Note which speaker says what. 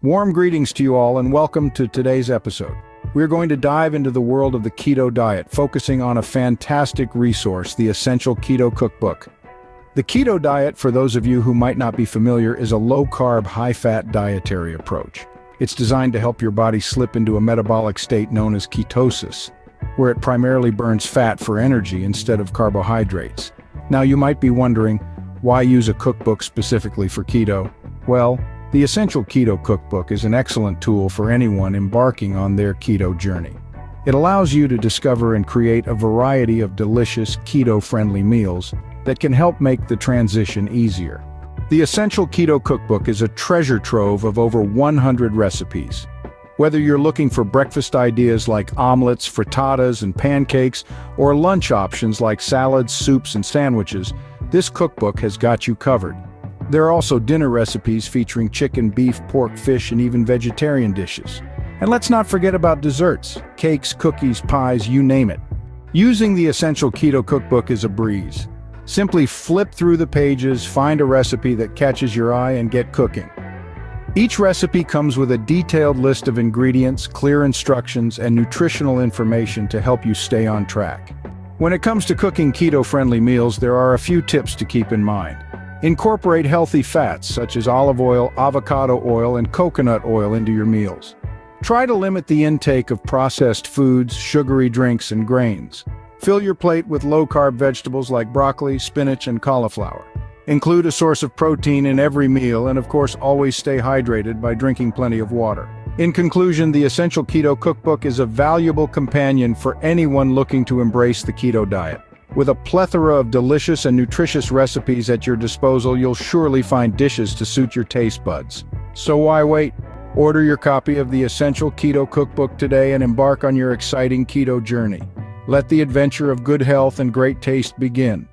Speaker 1: Warm greetings to you all and welcome to today's episode. We're going to dive into the world of the keto diet, focusing on a fantastic resource, the Essential Keto Cookbook. The keto diet, for those of you who might not be familiar, is a low-carb, high-fat dietary approach. It's designed to help your body slip into a metabolic state known as ketosis, where it primarily burns fat for energy instead of carbohydrates. Now you might be wondering, why use a cookbook specifically for keto? Well, the Essential Keto Cookbook is an excellent tool for anyone embarking on their keto journey. It allows you to discover and create a variety of delicious keto-friendly meals that can help make the transition easier. The Essential Keto Cookbook is a treasure trove of over 100 recipes. Whether you're looking for breakfast ideas like omelets, frittatas, and pancakes, or lunch options like salads, soups, and sandwiches, this cookbook has got you covered. There are also dinner recipes featuring chicken, beef, pork, fish, and even vegetarian dishes. And let's not forget about desserts, cakes, cookies, pies, you name it. Using the Essential Keto Cookbook is a breeze. Simply flip through the pages, find a recipe that catches your eye, and get cooking. Each recipe comes with a detailed list of ingredients, clear instructions, and nutritional information to help you stay on track. When it comes to cooking keto-friendly meals, there are a few tips to keep in mind. Incorporate healthy fats such as olive oil, avocado oil, and coconut oil into your meals. Try to limit the intake of processed foods, sugary drinks, and grains. Fill your plate with low-carb vegetables like broccoli, spinach, and cauliflower. Include a source of protein in every meal, and of course, always stay hydrated by drinking plenty of water. In conclusion, the Essential Keto Cookbook is a valuable companion for anyone looking to embrace the keto diet. With a plethora of delicious and nutritious recipes at your disposal, you'll surely find dishes to suit your taste buds. So why wait? Order your copy of the Essential Keto Cookbook today and embark on your exciting keto journey. Let the adventure of good health and great taste begin.